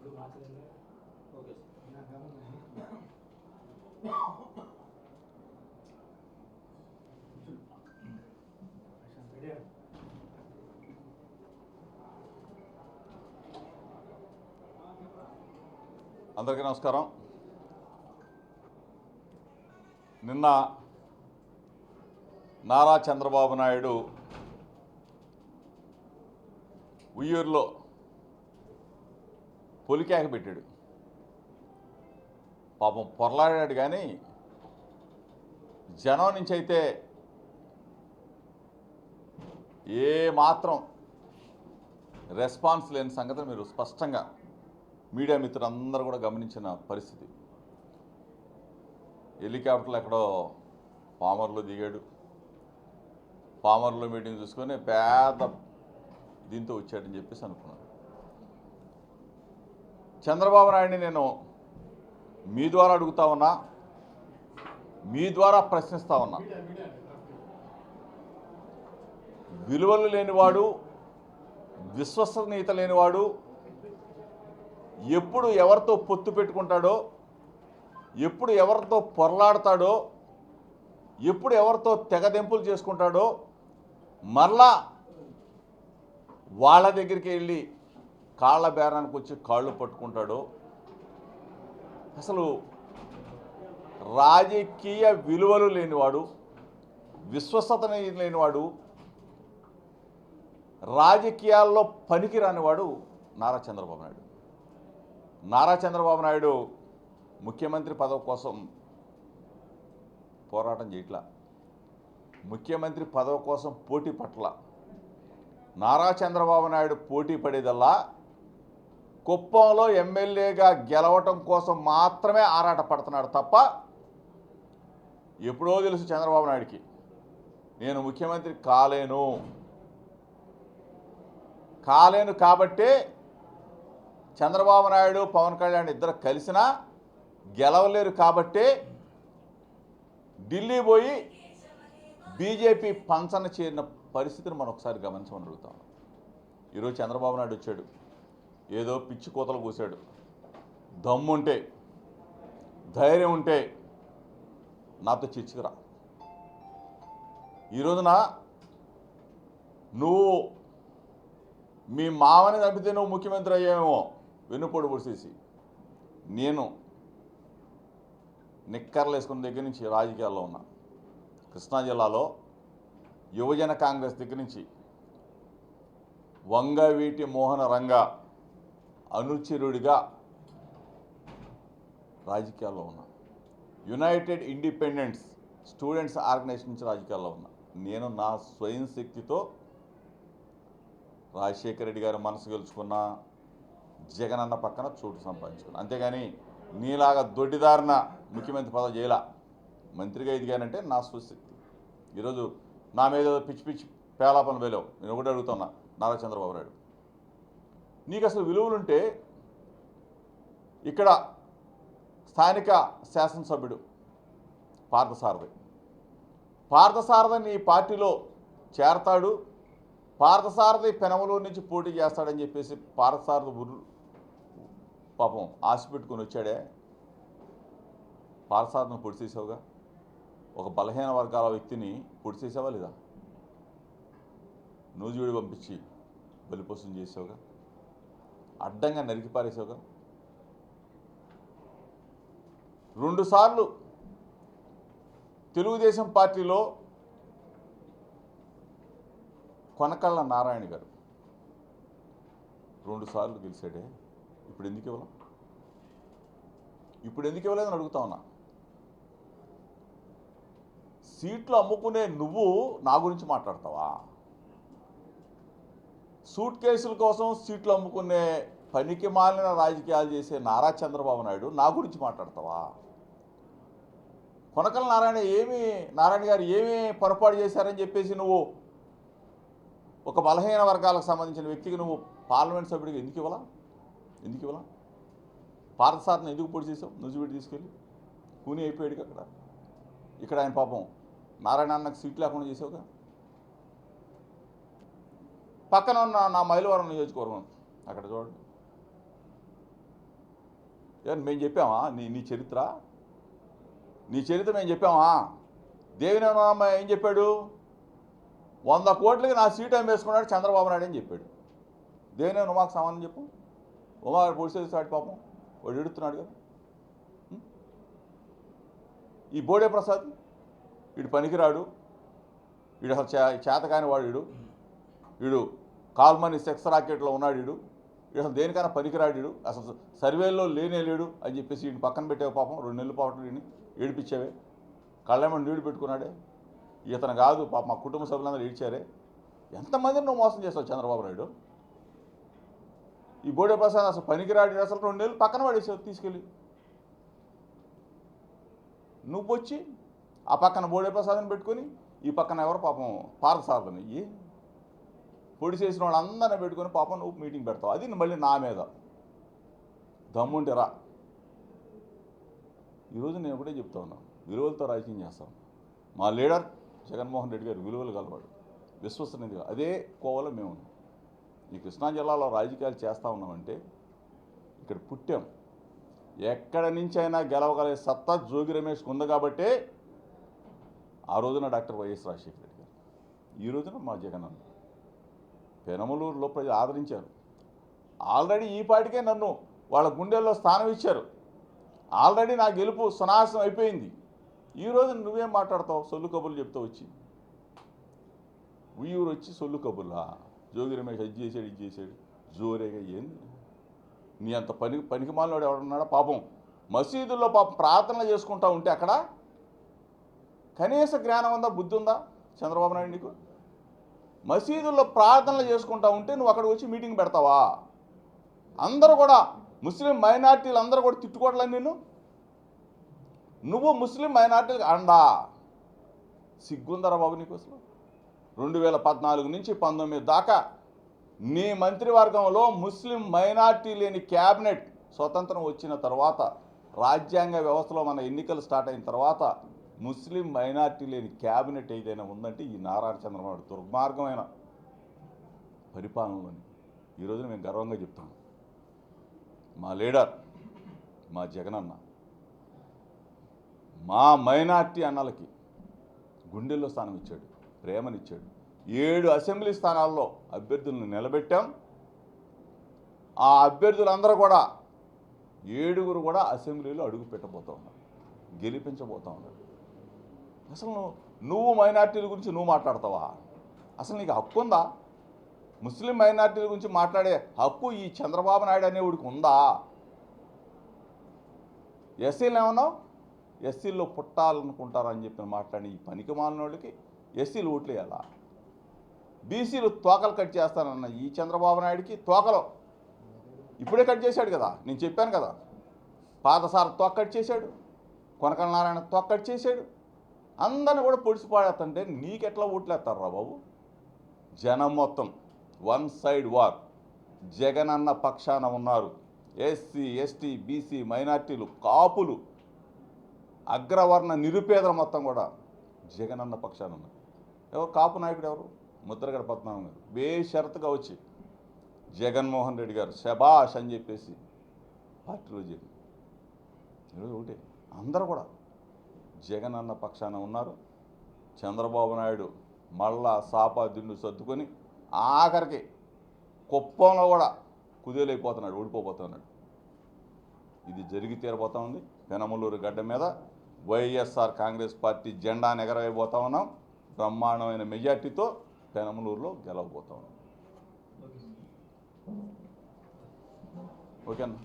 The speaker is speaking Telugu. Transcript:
ఓకే అందరికీ నమస్కారం. నిన్న నారా చంద్రబాబు నాయుడు ఉయ్యూరులో పొలికేక పెట్టాడు. పాపం పొరలాడాడు, కానీ జనం నుంచి అయితే ఏ మాత్రం రెస్పాన్స్ లేని సంగతిని మీరు స్పష్టంగా మీడియా మిత్రులందరూ కూడా గమనించిన పరిస్థితి. హెలికాప్టర్లు ఎక్కడో పామర్లో దిగాడు. పామర్లో మీటింగ్ చూసుకొని పెద్ద దీంతో వచ్చాడని చెప్పేసి అనుకున్నాను. చంద్రబాబు నాయుడిని నేను మీ ద్వారా అడుగుతా ఉన్నా, మీ ద్వారా ప్రశ్నిస్తా ఉన్నా. విలువలు లేనివాడు, విశ్వసనీయత లేనివాడు ఎప్పుడు ఎవరితో పొత్తు పెట్టుకుంటాడో, ఎప్పుడు ఎవరితో పొరలాడతాడో, ఎప్పుడు ఎవరితో తెగదెంపులు చేసుకుంటాడో, మరలా వాళ్ళ దగ్గరికి వెళ్ళి కాళ్ళ బేరానికి వచ్చి కాళ్ళు పట్టుకుంటాడో, అసలు రాజకీయ విలువలు లేనివాడు, విశ్వసత లేనివాడు, రాజకీయాల్లో పనికిరానివాడు నారా చంద్రబాబు నాయుడు. నారా చంద్రబాబు నాయుడు ముఖ్యమంత్రి పదవి కోసం పోరాటం చేయట్లా, ముఖ్యమంత్రి పదవి కోసం పోటీ పట్ల. నారా చంద్రబాబు నాయుడు పోటీ పడేదల్లా కుప్పంలో ఎమ్మెల్యేగా గెలవటం కోసం మాత్రమే ఆరాట పడుతున్నాడు తప్ప, ఎప్పుడో తెలుసు చంద్రబాబు నాయుడికి నేను ముఖ్యమంత్రి కాలేను కాబట్టే చంద్రబాబు నాయుడు పవన్ కళ్యాణ్ ఇద్దరు కలిసినా గెలవలేరు కాబట్టే ఢిల్లీ పోయి బీజేపీ పంచన చేరిన పరిస్థితిని మనం ఒకసారి గమనించమని అడుగుతాం. ఈరోజు చంద్రబాబు నాయుడు వచ్చాడు, ఏదో పిచ్చి కోతలు కూశాడు. దమ్ముంటే, ధైర్యం ఉంటే నాతో చర్చకురా. ఈ రోజున నువ్వు మీ మామని చంపితే నువ్వు ముఖ్యమంత్రి అయ్యావేమో వెన్నుపోటు పొడిసేసి, నేను నిక్కర్లు వేసుకున్న దగ్గర నుంచి రాజకీయాల్లో ఉన్నా. కృష్ణా జిల్లాలో యువజన కాంగ్రెస్ దగ్గర నుంచి వంగవీటి మోహన రంగ అనుచరుడిగా రాజకీయాల్లో ఉన్నా. యునైటెడ్ ఇండిపెండెంట్స్ స్టూడెంట్స్ ఆర్గనైజేషన్ నుంచి రాజకీయాల్లో ఉన్నా. నేను నా స్వయం శక్తితో రాజశేఖర రెడ్డి గారి మనసు గెలుచుకున్నా, జగన్ అన్న పక్కన చోటు సంపాదించుకున్నా. అంతేగాని నీలాగా దొడ్డిదారిన ముఖ్యమంత్రి పదవి చేయలా. మంత్రిగా ఎదిగానంటే నా స్వశక్తి. ఈరోజు నా మీద పిచ్చి పిచ్చి పేలాపన వేలేవు. నేను ఒకటి అడుగుతున్నా, నారా చంద్రబాబు నాయుడు, నీకు అసలు విలువలుంటే ఇక్కడ స్థానిక శాసనసభ్యుడు పార్థసారథి నీ పార్టీలో చేరతాడు, పార్థసారథి పెనమలూరు నుంచి పోటీ చేస్తాడని చెప్పేసి పార్థసారథి పాపం ఆశ పెట్టుకుని వచ్చాడే. పార్థసారథిని పొడి చేసావుగా. ఒక బలహీన వర్గాల వ్యక్తిని పొడి చేసావా లేదా? నూజివీడి పంపించి బలిపోసం చేసావుగా, అడ్డంగా నరికి పారేసావుగా. 2 సార్లు తెలుగుదేశం పార్టీలో కొనకళ్ళ నారాయణ గారు 2 సార్లు గెలిచాడే. ఇప్పుడు ఎందుకు ఇవ్వలేదని అడుగుతా ఉన్నా. సీట్లు అమ్ముకునే నువ్వు నా గురించి మాట్లాడతావా? సూట్ కేసుల కోసం సీట్లు అమ్ముకునే పనికి మాలిన రాజకీయాలు చేసే నారా చంద్రబాబు నాయుడు నా గురించి మాట్లాడతావా? కొనకల నారాయణ గారు ఏమీ పొరపాటు చేశారని చెప్పేసి నువ్వు ఒక బలహీన వర్గాలకు సంబంధించిన వ్యక్తికి నువ్వు పార్లమెంట్ సభ్యుడికి ఎందుకు ఇవ్వాలా? పార్థసారథిని ఎందుకు పొడి చేసావు? నూజివీడి తీసుకెళ్ళి కూని అయిపోయాడు అక్కడ. ఇక్కడ ఆయన పాపం నారాయణ అన్నకు సీట్ లేకుండా చేసావుగా. పక్కన ఉన్న నా మైలవరం నియోజకవర్గం అక్కడ చూడండి, మేము చెప్పామా నీ చరిత్ర మేము చెప్పామా? దేవినేని ఏం చెప్పాడు? 100 కోట్లకి నా సీట్ వేసుకున్నాడు చంద్రబాబు నాయుడు అని చెప్పాడు. దేవినేని ఉమాకు సమానం చెప్పు. ఉమా పొడిసేది సాటి పాపం వాడు ఎడుతున్నాడు కదా. ఈ బోడే ప్రసాద్ వీడు పనికిరాడు, వీడు అసలు చేతకాని వాడు, వీడు కాల్మనీ సెక్స్ రాకెట్లో ఉన్నాడు, వీడు అసలు దేనికైనా పనికిరాడు, అసలు సర్వేల్లో లేడు అని చెప్పేసి వీడిని పక్కన పెట్టావు పాపం. 2 నెలల పాటు వీడిని ఏడిపించావే, కళ్ళేమని నీళ్ళు పెట్టుకున్నాడే. ఇతను కాదు పాప మా కుటుంబ సభ్యులందరూ ఏడ్చారే. ఎంతమందిని నువ్వు మోసం చేస్తావు చంద్రబాబు నాయుడు? ఈ బోడే ప్రసాద్ అసలు పనికిరాడు, అసలు 2 నెలలు పక్కన పడేసావు తీసుకెళ్ళి. నువ్వు వచ్చి ఆ పక్కన బోడే ప్రసాద్ని పెట్టుకొని ఈ పక్కన ఎవరు పాపం పార్థసారథిని ఇవి పొడి చేసిన వాళ్ళందరినీ పెట్టుకొని పాపం నువ్వు మీటింగ్ పెడతావు. అది మళ్ళీ నా మీద దమ్ముంటే రా. ఈరోజు నేను ఒకటే చెప్తా ఉన్నాను, విలువలతో రాజకీయం చేస్తాను. మా లీడర్ జగన్మోహన్ రెడ్డి గారు విలువలు గలవాడు, విశ్వసనీయంగా అదే కోవలో మేము ఉన్నాం. ఈ కృష్ణా జిల్లాలో రాజకీయాలు చేస్తూ ఉన్నామంటే ఇక్కడ పుట్టాం. ఎక్కడి నుంచి అయినా గెలవగలిగే సత్తా జోగి రమేష్కి ఉంది కాబట్టే ఆ రోజున డాక్టర్ వైఎస్ రాజశేఖర రెడ్డి గారు, ఈ రోజున మా జగన్ అన్న పెనమలూరులో ప్రజలు ఆదరించారు. ఆల్రెడీ ఈ పాటికే నన్ను వాళ్ళ గుండెల్లో స్థానం ఇచ్చారు. ఆల్రెడీ నా గెలుపు సునాశనం అయిపోయింది. ఈరోజు నువ్వేం మాట్లాడతావు? సొల్లు కబుర్లు చెప్తావు వచ్చి. ఉయ్యూరు వచ్చి సొల్లు కబుర్లా? జోగి రమేష్ అది చేశాడు ఇది చేశాడు జోరేగా ఏంది? నీ అంత పనికి మాలినోడు ఎవడున్నాడా? పాపం మసీదుల్లో పాపం ప్రార్థనలు చేసుకుంటా ఉంటే అక్కడ కనీస జ్ఞానం ఉందా, బుద్ధి ఉందా చంద్రబాబు నాయుడు నీకు? మసీదుల్లో ప్రార్థనలు చేసుకుంటా ఉంటే నువ్వు అక్కడికి వచ్చి మీటింగ్ పెడతావా? అందరూ కూడా ముస్లిం మైనార్టీలు అందరూ కూడా తిట్టుకోవట్లేదు నువ్వు ముస్లిం మైనార్టీలకు అండా. సిగ్గుందరా బాబు నీకు అసలు? 2014 నుంచి 19 దాకా నీ మంత్రివర్గంలో ముస్లిం మైనార్టీ లేని క్యాబినెట్ స్వతంత్రం వచ్చిన తర్వాత, రాజ్యాంగ వ్యవస్థలో మన ఎన్నికలు స్టార్ట్ అయిన తర్వాత ముస్లిం మైనార్టీ లేని క్యాబినెట్ ఏదైనా ఉందంటే ఈ నారా చంద్రబాబు దుర్మార్గమైన పరిపాలనలోని ఈరోజు మేము గర్వంగా చెప్తాం. మా లీడర్ మా జగనన్న మా మైనార్టీ అన్నలకి గుండెల్లో స్థానం ఇచ్చాడు, ప్రేమనిచ్చాడు. 7 అసెంబ్లీ స్థానాల్లో అభ్యర్థులను నిలబెట్టాం. ఆ అభ్యర్థులందరూ కూడా 7 కూడా అసెంబ్లీలో అడుగు పెట్టబోతూ ఉన్నారు, గెలిపించబోతూ ఉన్నారు. అసలు నువ్వు మైనార్టీల గురించి నువ్వు మాట్లాడతావా? అసలు నీకు హక్కు ఉందా? ముస్లిం మైనార్టీల గురించి మాట్లాడే హక్కు ఈ చంద్రబాబు నాయుడు అనేవాడికి ఉందా? ఎస్సీలు ఏమన్నావు? ఎస్సీల్లో పుట్టాలనుకుంటారని చెప్పి మాట్లాడి ఈ పనికి మాలిన వాళ్ళకి ఎస్సీలు ఓట్లు వేయాలా? బీసీలు తోకలు కట్ చేస్తానన్న ఈ చంద్రబాబు నాయుడికి తోకలు ఇప్పుడే కట్ చేశాడు కదా, నేను చెప్పాను కదా. పాదసార తోక కట్ చేశాడు, కొనకల నారాయణ తోక కట్ చేశాడు. అందరిని కూడా పొడిచిపాడేస్తుంటే నీకెట్లా ఓట్లేస్తారా బాబు? జనం మొత్తం 1 సైడ్ వార్. జగనన్న పక్షాన ఉన్నారు ఎస్సీ, ఎస్టీ, బీసీ, మైనార్టీలు, కాపులు, అగ్రవర్ణ నిరుపేదలు మొత్తం కూడా జగనన్న పక్షాన ఉన్నారు. ఎవరు కాపు నాయకుడు? ఎవరు? ముద్రగడ పద్మనాభం గారు బేషరతుగా వచ్చి జగన్మోహన్ రెడ్డి గారు శబాష్ అని చెప్పేసి పార్టీలో చేరి ఈరోజు ఒకటే అందరూ కూడా జగనన్న పక్షాన ఉన్నారు. చంద్రబాబు నాయుడు మళ్ళా సాపా దిండు సర్దుకొని ఆఖరికి కుప్పంలో కూడా కుదేలైపోతున్నాడు, ఓడిపోతున్నాడు. ఇది జరిగి తీరబోతా ఉంది. పెనమలూరు గడ్డ మీద వైఎస్ఆర్ కాంగ్రెస్ పార్టీ జెండాను ఎగరవేయబోతా ఉన్నాం. బ్రహ్మాండమైన మెజార్టీతో పెనమలూరులో గెలవబోతా ఉన్నాం. ఓకేనా?